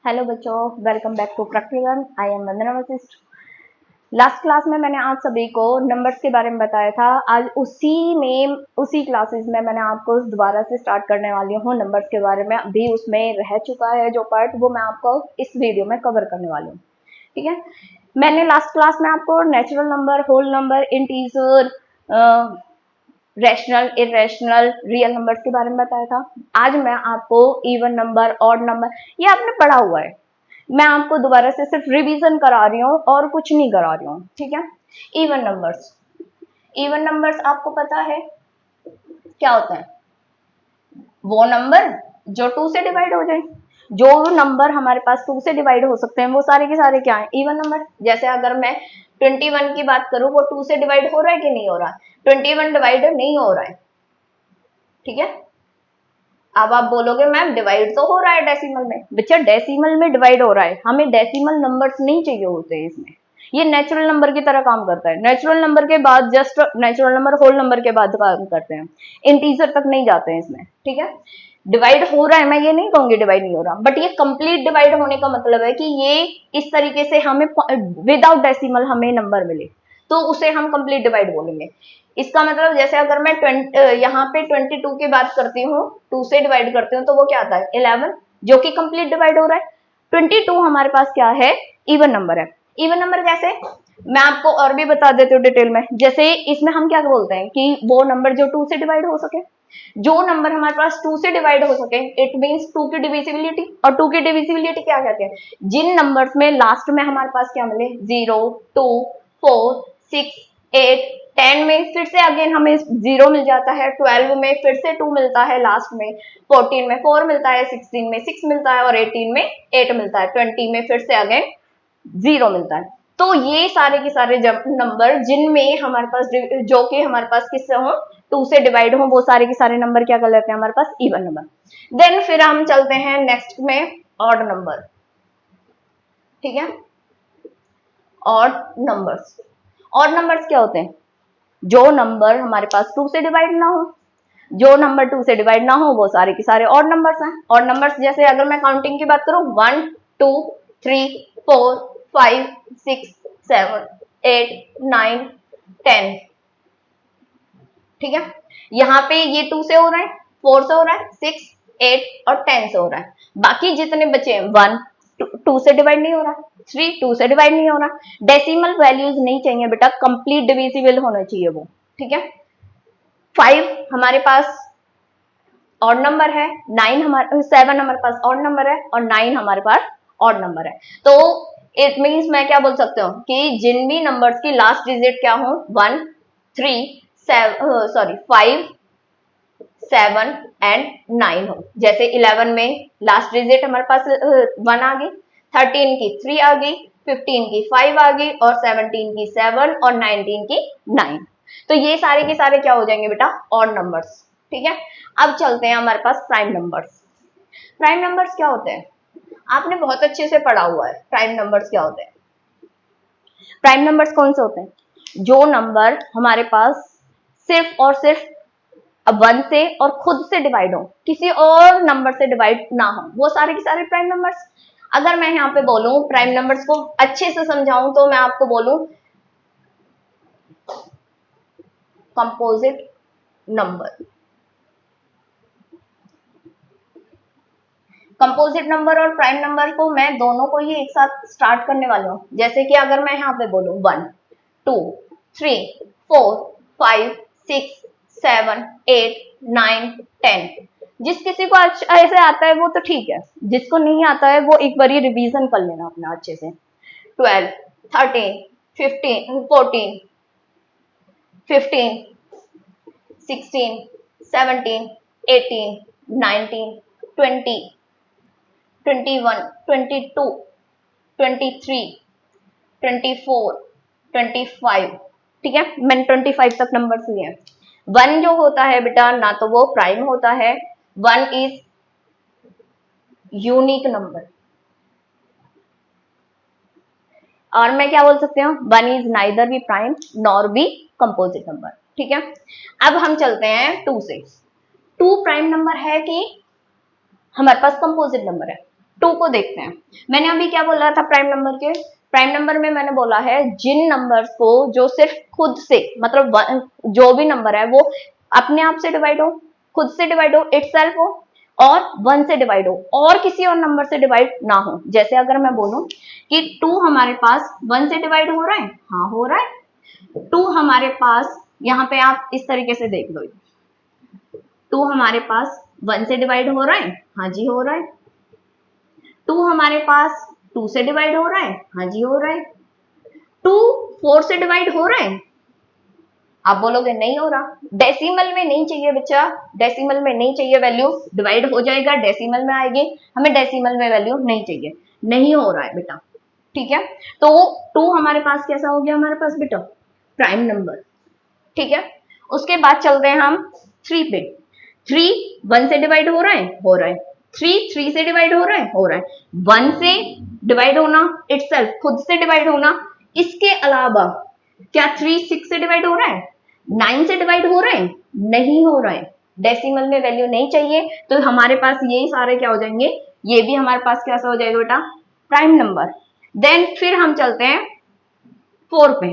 Hello बच्चों, welcome back to practical. I am Vandana Vashishtha. Last class में मैंने आप सभी को नंबर्स के बारे में बताया था। आज उसी क्लासेस में मैंने आपको दोबारा से स्टार्ट करने वाली हूँ नंबर्स के बारे में। अभी उसमें रह चुका है जो पार्ट, वो मैं आपको इस वीडियो में कवर करने वाली हूँ। ठीक है, मैंने लास्ट क्लास में आपको natural number, whole number, integer, rational, irrational, real numbers के बारे में बताया था। आज मैं आपको इवन नंबर, ऑड नंबर, ये आपने पढ़ा हुआ है, मैं आपको दोबारा से सिर्फ रिवीजन करा रही हूँ और कुछ नहीं करा रही हूँ। ठीक है, इवन नंबर्स। इवन नंबर्स आपको पता है क्या होता है? वो नंबर जो 2 से डिवाइड हो जाए। जो नंबर हमारे पास 2 से डिवाइड हो सकते हैं वो सारे के सारे क्या है? Even number. जैसे अगर मैं 21 की बात करूं, वो 2 से डिवाइड हो रहा है कि नहीं हो रहा? 21 डिवाइड नहीं हो रहा है। ठीक है, अब आप बोलोगे मैम डिवाइड तो हो रहा है डेसिमल में। बच्चा डेसिमल में डिवाइड हो रहा है, हमें डेसिमल नंबर्स नहीं चाहिए होते हैं इसमें। ये नेचुरल नंबर की तरह काम करता है। नेचुरल नंबर के बाद just natural number, whole number के बाद काम करते हैं, इंटीजर तक नहीं जाते हैं इसमें। ठीक है, डिवाइड हो रहा है, मैं ये नहीं कहूंगी डिवाइड नहीं हो रहा, बट ये कंप्लीट डिवाइड होने का मतलब है कि ये इस तरीके से हमें विदाउट डेसिमल हमें नंबर मिले तो उसे हम कंप्लीट डिवाइड बोलेंगे। इसका मतलब जैसे अगर मैं यहाँ पे 22 की बात करती हूँ, 2 से डिवाइड करती हूँ, तो वो क्या आता है? 11, जो कि कंप्लीट डिवाइड हो रहा है। 22 हमारे पास क्या है? इवन नंबर है। इवन नंबर कैसे? मैं आपको और भी बता देती हूँ डिटेल में। जैसे इसमें हम क्या बोलते हैं कि वो नंबर जो 2 से डिवाइड हो सके। जो नंबर हमारे पास 2 से डिवाइड हो सके, इट मींस 2 की डिविजिबिलिटी। और 2 की डिविजिबिलिटी क्या कहते हैं? जिन नंबर्स में लास्ट में हमारे पास क्या मिले? 0, 2, 4, 6, 8, 10 में फिर से अगेन हमें 0 मिल जाता है, 12 में फिर से 2 मिलता है लास्ट में, 14 में 4 मिलता है, 16 में 6 मिलता है और 18 में 8 मिलता है, 20 में फिर से अगेन 0 मिलता है। तो ये सारे के सारे नंबर जिनमें हमारे पास जो कि हमारे पास किससे हो? 2 से डिवाइड हो, वो सारे के सारे नंबर क्या कर लेते हैं हमारे पास? Even number. देन फिर हम चलते हैं नेक्स्ट में ऑड नंबर। ठीक है, ऑड नंबर्स। ऑड नंबर्स क्या होते हैं? जो नंबर हमारे पास 2 से डिवाइड ना हो। जो नंबर 2 से डिवाइड ना हो वो सारे के सारे ऑड नंबर्स हैं। ऑड नंबर्स जैसे अगर मैं काउंटिंग की बात करूं, 1, 2, 3, 4, 5, 6, 7, 8, 9, 10। ठीक है, यहाँ पे ये 2 से हो रहा है, 4 से हो रहा है, 6, 8 और 10 से हो रहा है। बाकी जितने बचे हैं 1 2 से डिवाइड नहीं हो रहा, 3 2 से डिवाइड नहीं हो रहा। डेसिमल वैल्यूज नहीं चाहिए बेटा, कंप्लीट डिविजिबल होना चाहिए वो। ठीक है, 5 हमारे पास ऑड नंबर है, 7 हमारे पास ऑड नंबर है और 9 हमारे पास ऑड नंबर है। तो इट मींस मैं क्या बोल सकती हूँ कि जिन भी नंबर्स की लास्ट डिजिट क्या हो? 1, 3, 5, 7 एंड 9 हो। जैसे 11 में लास्ट डिजिट हमारे पास 1 आ गई, 13 की 3 आ गई, 15 की 5 आ गई और 17 की 7 और 19 की 9। तो ये सारे के सारे क्या हो जाएंगे बेटा? Odd numbers. ठीक है, अब चलते हैं हमारे पास प्राइम नंबर्स। प्राइम नंबर्स क्या होते हैं? आपने बहुत अच्छे से पढ़ा हुआ है प्राइम नंबर्स क्या होते हैं। प्राइम नंबर्स कौन से होते हैं? जो नंबर हमारे पास सिर्फ और सिर्फ अब 1 से और खुद से डिवाइड हो, किसी और नंबर से डिवाइड ना हो, वो सारे के सारे प्राइम नंबर्स। अगर मैं यहाँ पे बोलूं प्राइम नंबर्स को अच्छे से समझाऊं तो मैं आपको बोलूं कंपोजिट नंबर। कंपोजिट नंबर और प्राइम नंबर को मैं दोनों को ही एक साथ स्टार्ट करने वाली हूँ। जैसे कि अगर मैं यहाँ पे बोलूं 1, 2, 3, 4, 5, 6, 7, 8, 9, 10। जिस किसी को ऐसे आता है वो तो ठीक है, जिसको नहीं आता है वो एक बार रिवीजन कर लेना अपना अच्छे से। 12, 13, 15, 14, 15, 16, 17, 18, 19, 20, 21, 22, 23, 24, 25। ठीक है, मैंने 25 तक नंबर लिए हैं। 1 जो होता है बेटा, ना तो वो प्राइम होता है, 1 इज यूनिक नंबर। और मैं क्या बोल सकती हूँ? 1 is neither be prime nor be composite number. ठीक है, अब हम चलते हैं 2 से। 2 प्राइम नंबर है कि हमारे पास कंपोजिट नंबर है? टू को देखते हैं। मैंने अभी क्या बोला था प्राइम नंबर के? प्राइम नंबर में मैंने बोला है जिन नंबर्स को जो सिर्फ खुद से, मतलब जो भी नंबर है वो अपने आप से डिवाइड हो, खुद से डिवाइड हो, इटसेल्फ हो, और 1 से डिवाइड हो, और किसी और नंबर से डिवाइड ना हो। जैसे अगर मैं बोलूं कि 2 हमारे पास 1 से डिवाइड हो रहा है, हाँ हो रहा है। 2 हमारे पास, यहाँ पे आप इस तरीके से देख लो, 2 हमारे पास 1 से डिवाइड हो रहा है, हाँ जी हो रहा है। 2 हमारे पास 2 से डिवाइड हो रहा है, हाँ जी हो रहा है। 2 4 से डिवाइड हो रहा है, आप बोलोगे नहीं हो रहा। डेसिमल में नहीं चाहिए बच्चा, डेसिमल में नहीं चाहिए वैल्यू, डिवाइड हो जाएगा डेसिमल में आएगी, हमें डेसिमल में वैल्यू नहीं चाहिए, नहीं हो रहा है बेटा, ठीक है। तो 2 हमारे पास कैसा हो गया हमारे पास बेटा? प्राइम नंबर, ठीक है। उसके बाद चलते हैं हम 3 पे। 3 1 से डिवाइड हो रहा है, हो रहा है। 3 3 से डिवाइड हो रहा है, हो रहा है। 1 से डिवाइड होना, इटसेल्फ खुद से डिवाइड होना, इसके अलावा क्या 3 6 से डिवाइड हो रहा है, 9 से डिवाइड हो रहा है, नहीं हो रहा है। डेसिमल में वैल्यू नहीं चाहिए, तो हमारे पास ये सारे क्या हो जाएंगे, ये भी हमारे पास कैसा हो जाएगा बेटा? Prime number. देन फिर हम चलते हैं 4 पे।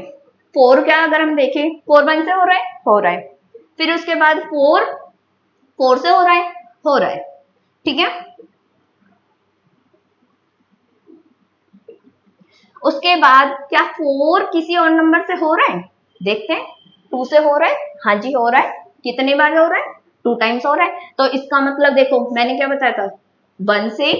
4 क्या अगर हम देखें, 4 1 से हो रहा है, हो रहा है। फिर उसके बाद 4 4 से हो रहा है, हो रहा है, ठीक है। उसके बाद क्या 4 किसी और नंबर से हो रहा है, देखते हैं। 2 से हो रहा है, हाँ जी हो रहा है। कितने बार हो रहा है? 2 टाइम्स हो रहा है। तो इसका मतलब देखो मैंने क्या बताया था, 1 से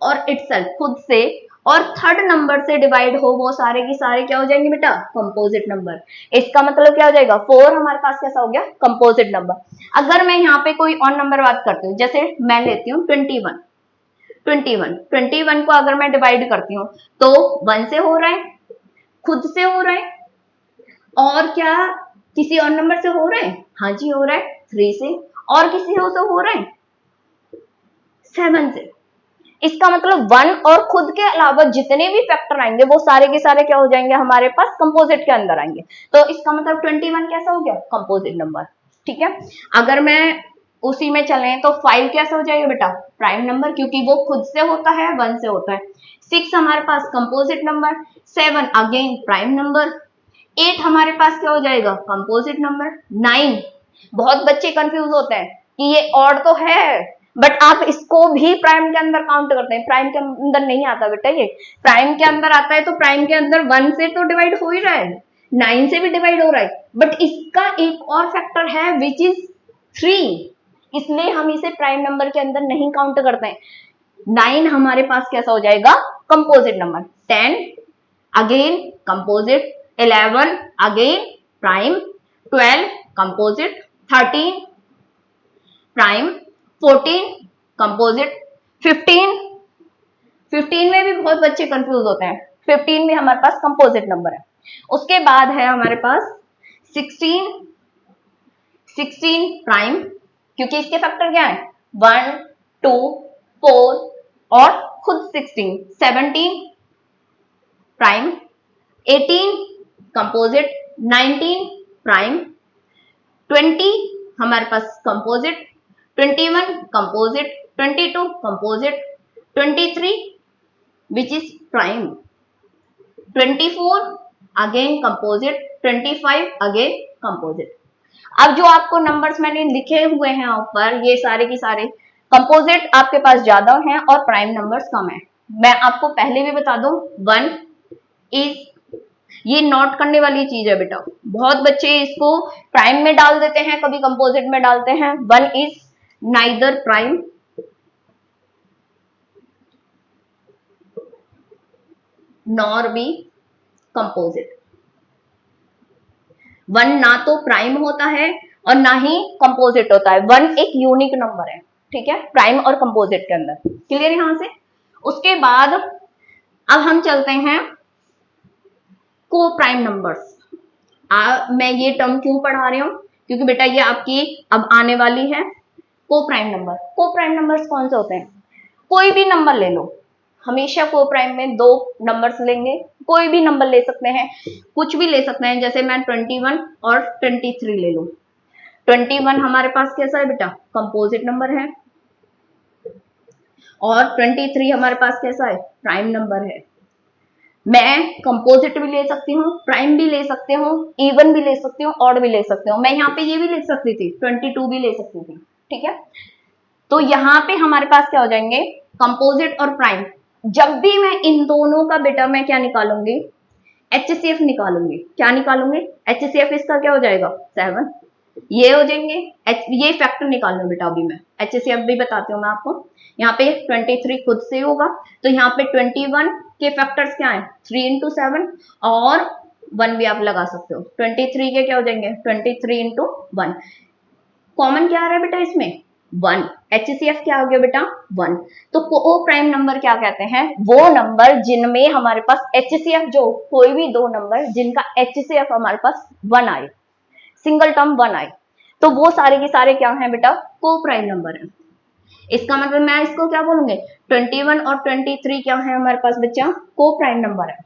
और इटसेल्फ खुद से और थर्ड नंबर से डिवाइड हो, वो सारे की सारे क्या हो जाएंगे बेटा? Composite number. इसका मतलब क्या हो जाएगा? 4 हमारे पास कैसा हो गया? Composite number. अगर मैं यहाँ पे कोई और नंबर बात करती हूँ, जैसे मैं लेती हूँ 21, 21 को अगर मैं डिवाइड करती हूँ तो 1 से हो रहा है, खुद से हो रहा है, और क्या किसी और नंबर से हो रहा है? हाँ जी हो रहा है, 3 से, और किसी और से हो रहा है, 7 से। इसका मतलब 1 और खुद के अलावा जितने भी फैक्टर आएंगे वो सारे के सारे क्या हो जाएंगे हमारे पास? कंपोजिट के अंदर आएंगे। तो इसका मतलब 21 कैसा हो गया? कंपोजिट नंबर, ठीक है। अगर मैं उसी में चले तो 5 कैसा हो जाएगा बेटा? प्राइम नंबर, क्योंकि वो खुद से होता है, 1 से होता है। 6 हमारे पास composite number, 7 again prime number, 8 हमारे पास क्या हो जाएगा? Composite number. 9, बहुत बच्चे कंफ्यूज होते हैं कि ये ऑड तो है बट आप इसको भी प्राइम के अंदर काउंट करते हैं। प्राइम के अंदर नहीं आता बेटा, ये प्राइम के अंदर आता है। तो प्राइम के अंदर 1 से तो डिवाइड हो ही रहा है, 9 से भी डिवाइड हो रहा है, बट इसका एक और फैक्टर है विच इज 3, इसलिए हम इसे प्राइम नंबर के अंदर नहीं काउंट करते हैं। 9 हमारे पास कैसा हो जाएगा? Composite number. 10 again composite, 11 again prime, 12 composite, 13 prime, 14 composite, 15 में भी बहुत बच्चे कंफ्यूज होते हैं, 15 में हमारे पास कंपोजिट नंबर है। उसके बाद है हमारे पास 16 प्राइम, क्योंकि इसके फैक्टर क्या है? 1 2 4 और खुद 16, 17 प्राइम, 18 कंपोजिट, 19 प्राइम, 20 हमारे पास composite, 21 composite, 22 composite, 23 which is prime, 24 again composite, 25 again composite. अब जो आपको नंबर्स मैंने लिखे हुए हैं ऊपर, ये सारे की सारे कंपोजिट आपके पास ज्यादा हैं और प्राइम नंबर्स कम है। मैं आपको पहले भी बता दूं, 1 इज, ये नोट करने वाली चीज है बेटा, बहुत बच्चे इसको प्राइम में डाल देते हैं, कभी कंपोजिट में डालते हैं। 1 is neither prime nor be composite. 1 ना तो प्राइम होता है और ना ही कंपोजिट होता है। 1 एक यूनिक नंबर है, ठीक है, प्राइम और कंपोजिट के अंदर। क्लियर यहां से? उसके बाद अब हम चलते हैं को प्राइम नंबर्स। मैं ये टर्म क्यों पढ़ा रही हूँ? क्योंकि बेटा ये आपकी अब आने वाली है। को प्राइम नंबर, को प्राइम नंबर्स कौन से होते हैं? कोई भी नंबर ले लो, हमेशा को प्राइम में 2 नंबर्स लेंगे, कोई भी नंबर ले सकते हैं, कुछ भी ले सकते हैं। जैसे मैं 21 और 23 ले लूं, 21 हमारे पास कैसा है बेटा? कंपोजिट नंबर है। और 23 हमारे पास कैसा है, प्राइम नंबर है। मैं कंपोजिट भी ले सकती हूँ, प्राइम भी ले सकती हूँ, इवन भी ले सकती हूँ, ऑड भी ले सकती हूँ। मैं यहाँ पे ये भी ले सकती थी, 22 भी ले सकती थी, ठीक है। तो यहाँ पे हमारे पास क्या हो जाएंगे, कंपोजिट और प्राइम। जब भी मैं इन दोनों का बेटा मैं क्या निकालूंगी, HCF निकालूंगी। क्या निकालूंगी, HCF इसका क्या हो जाएगा, 7। ये हो जाएंगे, ये फैक्टर निकाल लो बेटा। अभी मैं HCF भी बताती हूँ मैं आपको। यहाँ पे 23 खुद से होगा, तो यहाँ पे 21 के फैक्टर्स क्या है, 3 इंटू 7 और 1 भी आप लगा सकते हो। 23 के क्या हो जाएंगे, 23 इंटू 1। कॉमन क्या आ रहा है बेटा इसमें, 1। HCF क्या हो गया बेटा, 1। तो को प्राइम नंबर क्या कहते हैं, वो नंबर जिनमें हमारे पास HCF, जो कोई भी दो नंबर जिनका HCF हमारे पास 1 आए, सिंगल टर्म 1 आए, तो वो सारे के सारे क्या है बेटा, को प्राइम नंबर है। इसका मतलब मैं इसको क्या बोलूंगे, 21 और 23 क्या है हमारे पास बच्चा, को प्राइम नंबर है।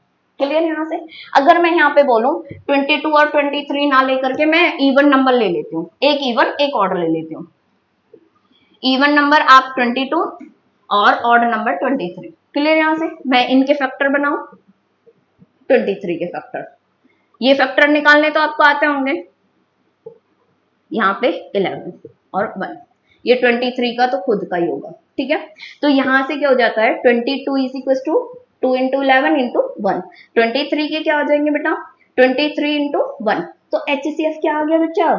क्लियर यहाँ से। अगर मैं यहाँ पे बोलूं 22 और 23 ना लेकर के मैं इवन नंबर ले लेती हूँ, एक इवन एक ऑर्डर ले लेती हूँ। इवन नंबर आप 22 और ऑड नंबर 23। क्लियर यहाँ से। मैं इनके फैक्टर बनाऊं, 23 के फैक्टर, ये फैक्टर निकालने तो आपको आते होंगे। यहाँ पे 11 और 1, ये 23 का तो खुद का ही होगा, ठीक है। तो यहां से क्या हो जाता है, 22 is equal to 2 into 11 into 1। 23 के क्या हो जाएंगे बेटा, 23 इंटू 1। तो HCF क्या आ गया बच्चा,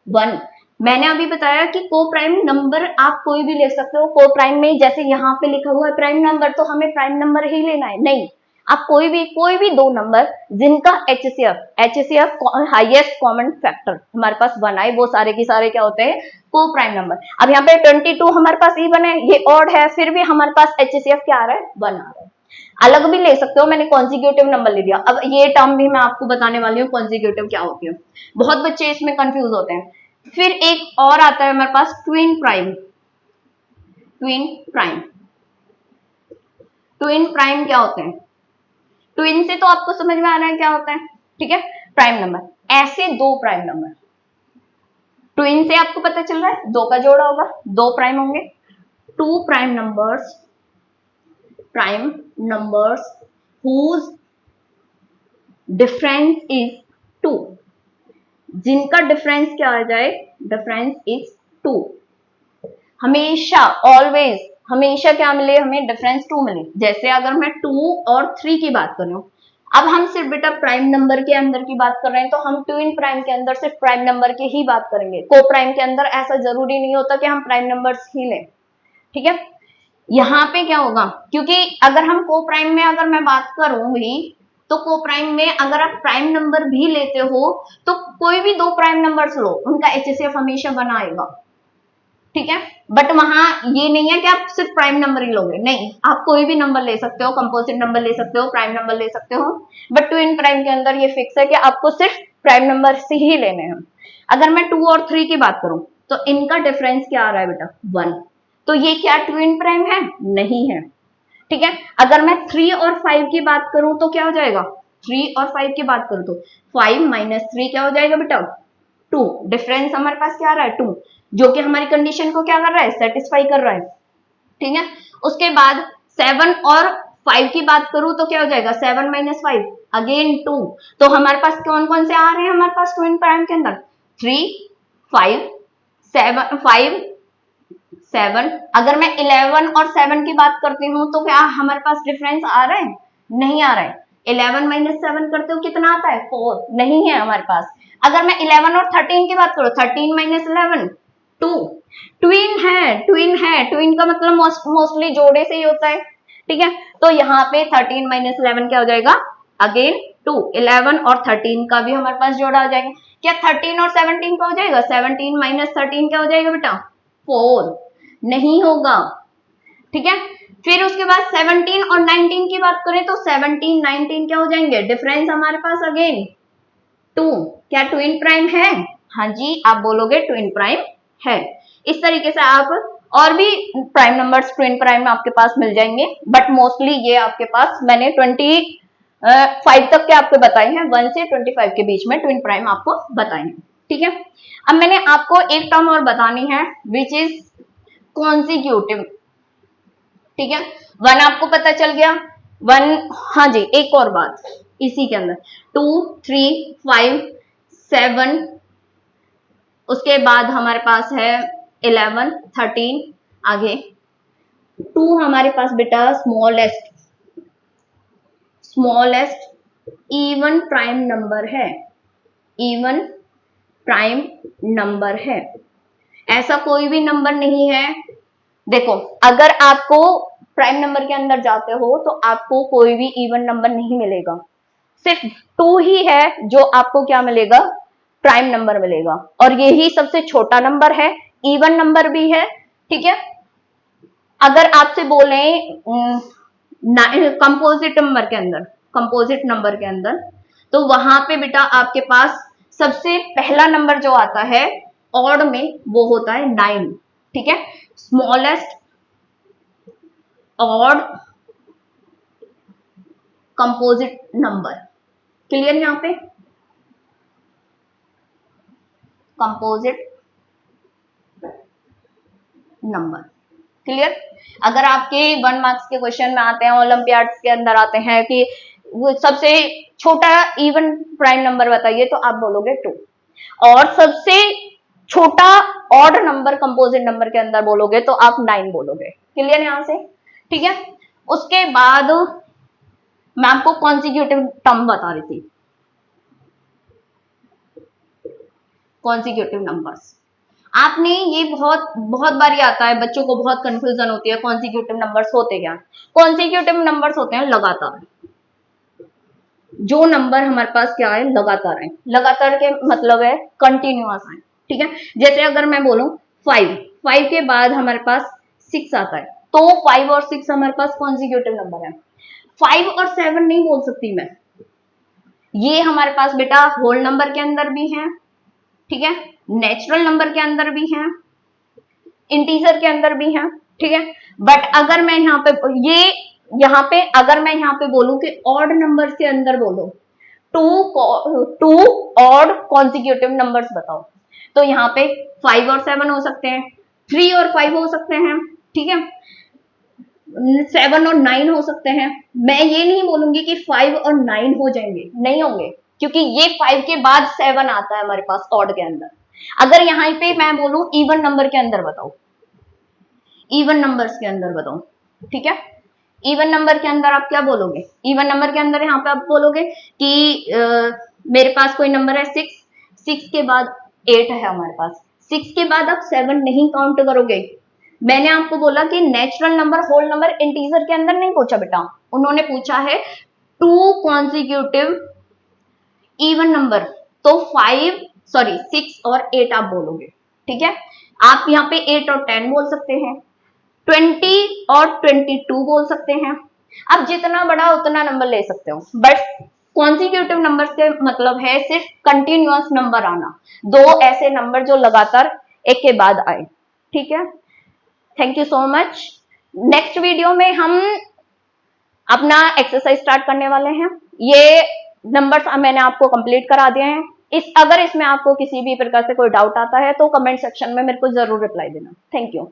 1। मैंने अभी बताया कि को प्राइम नंबर आप कोई भी ले सकते हो। को प्राइम में जैसे यहाँ पे लिखा हुआ है प्राइम नंबर, तो हमें प्राइम नंबर ही लेना है, नहीं, आप कोई भी दो नंबर जिनका HCF हाईएस्ट कॉमन फैक्टर हमारे पास 1 आए, वो सारे के सारे क्या होते हैं, को प्राइम नंबर। अब यहाँ पे 22 हमारे पास इवन है, ये ऑड है, फिर भी हमारे पास HCF क्या आ रहा है, 1 आ रहा है। अलग भी ले सकते हो, मैंने कॉन्जिक्यूटिव नंबर ले लिया। अब ये टर्म भी मैं आपको बताने वाली हूँ कॉन्जिक्यूटिव क्या होती है, बहुत बच्चे इसमें कंफ्यूज होते हैं। फिर एक और आता है हमारे पास twin prime. Twin prime, twin prime क्या होते हैं, ट्विन से तो आपको समझ में आ रहा है क्या होता है, ठीक है। प्राइम नंबर, ऐसे दो प्राइम नंबर, ट्विन से आपको पता चल रहा है दो का जोड़ा होगा, दो प्राइम होंगे। Two prime numbers whose difference is 2, जिनका डिफरेंस क्या आ जाए, डिफरेंस इज 2। हमेशा ऑलवेज हमेशा क्या मिले हमें, डिफरेंस 2 मिले। जैसे अगर मैं 2 और 3 की बात कर रही हूँ, अब हम सिर्फ बेटा प्राइम नंबर के अंदर की बात कर रहे हैं, तो हम ट्विन प्राइम के अंदर सिर्फ प्राइम नंबर की ही बात करेंगे। को प्राइम के अंदर ऐसा जरूरी नहीं होता कि हम प्राइम नंबर्स ही लें, ठीक है। यहाँ पे क्या होगा, क्योंकि अगर हम को प्राइम में अगर मैं बात करूंगी, तो को प्राइम में अगर आप प्राइम नंबर भी लेते हो, तो कोई भी दो प्राइम नंबर्स लो, उनका HCF हमेशा बनाएगा, ठीक है। बट वहां ये नहीं है कि आप सिर्फ प्राइम नंबर ही लोगे, नहीं, आप कोई भी नंबर ले सकते हो, कंपोजिट नंबर ले सकते हो, प्राइम नंबर ले सकते हो। बट ट्विन प्राइम के अंदर ये फिक्स है कि आपको सिर्फ प्राइम नंबर से ही लेने हैं। अगर मैं 2 और 3 की बात करूं, तो इनका डिफरेंस क्या आ रहा है बेटा, 1। तो ये क्या ट्विन प्राइम है, नहीं है, ठीक है। अगर मैं 3 और 5 की बात करूं तो क्या हो जाएगा, 3 और 5 की बात करूं तो 5 माइनस 3 क्या हो जाएगा बेटा, 2। डिफरेंस हमारे पास क्या आ रहा है, 2, जो कि हमारी कंडीशन को क्या कर रहा है, सेटिस्फाई कर रहा है, ठीक है। उसके बाद 7 और 5 की बात करूं तो क्या हो जाएगा, 7 माइनस 5 अगेन 2। तो हमारे पास कौन कौन से आ रहे हैं हमारे पास ट्विन प्राइम के अंदर, 3 5 7। अगर मैं 11 और 7 की बात करती हूँ तो क्या हमारे पास डिफरेंस आ रहा है, नहीं आ रहा है। 11 माइनस 7 करते हो कितना आता है, 4, नहीं है हमारे पास। अगर मैं 11 और 13 की बात करूँ, 13 माइनस 11 2। ट्विन है, ट्विन है, ट्विन का मतलब मोस्टली जोड़े से ही होता है, ठीक है। तो यहाँ पे 13 माइनस 11 क्या हो जाएगा, अगेन 2। 11 और 13 का भी हमारे पास जोड़ा हो जाएगा। क्या 13 और 17 का हो जाएगा, 17 माइनस 13 क्या हो जाएगा बेटा, 4, नहीं होगा, ठीक है। फिर उसके बाद 17 और 19 की बात करें तो 17 19 क्या हो जाएंगे, डिफरेंस हमारे पास अगेन 2। क्या ट्विन प्राइम है, हाँ जी, आप बोलोगे ट्विन प्राइम है। इस तरीके से आप और भी प्राइम नंबर्स ट्विन प्राइम आपके पास मिल जाएंगे, बट मोस्टली ये आपके पास मैंने 25 तक के आपको बताए हैं, 1 से 25 के बीच में ट्विन प्राइम आपको बताए हैं, ठीक है। अब मैंने आपको एक टर्म और बतानी है, विच इज कॉन्जिक्यूटिव। ठीक है, 1 आपको पता चल गया, 1। हाँ जी, एक और बात इसी के अंदर, 2 3 5 7, उसके बाद हमारे पास है 11 13, आगे 2 हमारे पास बेटा स्मॉलेस्ट इवन प्राइम नंबर है, इवन प्राइम नंबर है, ऐसा कोई भी नंबर नहीं है। देखो, अगर आपको प्राइम नंबर के अंदर जाते हो तो आपको कोई भी इवन नंबर नहीं मिलेगा, सिर्फ 2 ही है जो आपको क्या मिलेगा, प्राइम नंबर मिलेगा, और यही सबसे छोटा नंबर है, इवन नंबर भी है। ठीक है, अगर आपसे बोले कंपोजिट नंबर के अंदर, तो वहां पे बेटा आपके पास सबसे पहला नंबर जो आता है ऑड में, वो होता है 9। ठीक है, smallest odd composite number, clear यहां पे, कंपोजिट नंबर, क्लियर। अगर आपके 1 मार्क्स के क्वेश्चन में आते हैं, ओलंपियाड्स के अंदर आते हैं कि वो सबसे छोटा इवन प्राइम नंबर बताइए, तो आप बोलोगे 2, और सबसे छोटा ऑड नंबर कंपोजिट नंबर के अंदर बोलोगे तो आप 9 बोलोगे, क्लियर यहां से। ठीक है, उसके बाद मैं आपको कॉन्सिक्यूटिव टर्म बता रही थी, कॉन्सिक्यूटिव नंबर्स। आपने ये बहुत बारी आता है, बच्चों को बहुत कंफ्यूजन होती है, कॉन्सिक्यूटिव नंबर्स होते क्या। कॉन्सिक्यूटिव नंबर्स होते हैं लगातार, जो नंबर हमारे पास क्या है, लगातार है। लगातार के मतलब है कंटिन्यूअस है। ठीक है, जैसे अगर मैं बोलूं 5 के बाद हमारे पास 6 आता है, तो 5 और 6 हमारे पास कॉन्सिक्यूटिव नंबर है। 5 और 7 नहीं बोल सकती मैं, ये हमारे पास बेटा होल नंबर के अंदर भी है, ठीक है, नेचुरल नंबर के अंदर भी है, इंटीजर के अंदर भी है। ठीक है, बट अगर मैं यहाँ पे अगर मैं यहाँ पे बोलूं कि ऑड नंबर के अंदर बोलो, टू ऑड कॉन्सिक्यूटिव नंबर्स बताओ, तो यहाँ पे 5 और 7 हो सकते हैं, 3 और 5 हो सकते हैं, ठीक है, 7 और 9 हो सकते हैं। मैं ये नहीं बोलूंगी कि 5 और 9 हो जाएंगे, नहीं होंगे, क्योंकि ये 5 के बाद 7 आता है हमारे पास ऑड के अंदर। अगर यहाँ पे मैं बोलूं इवन नंबर के अंदर बताओ, इवन नंबर्स के अंदर बताओ, ठीक है, इवन नंबर के अंदर आप क्या बोलोगे, इवन नंबर के अंदर यहाँ पे आप बोलोगे कि मेरे पास कोई नंबर है 6 के बाद 8 है हमारे पास, 6 के बाद आप 7 नहीं काउंट करोगे। मैंने आपको बोला कि natural number, whole number, integer के अंदर नहीं पूछा बेटा, उन्होंने पूछा है 2 कॉन्सिक्यूटिव इवन नंबर, तो 6 और 8 आप बोलोगे। ठीक है, आप यहाँ पे 8 और 10 बोल सकते हैं, 20 और 22 बोल सकते हैं, आप जितना बड़ा उतना नंबर ले सकते हो, बट कॉन्सिक्यूटिव नंबर से मतलब है सिर्फ कंटिन्यूअस नंबर आना, 2 ऐसे नंबर जो लगातार एक के बाद आए। ठीक है, thank you so much. Next video में हम अपना एक्सरसाइज स्टार्ट करने वाले हैं। ये नंबर्स मैंने आपको कंप्लीट करा दिए हैं। अगर इसमें आपको किसी भी प्रकार से कोई डाउट आता है तो कमेंट सेक्शन में मेरे को जरूर रिप्लाई देना। Thank you.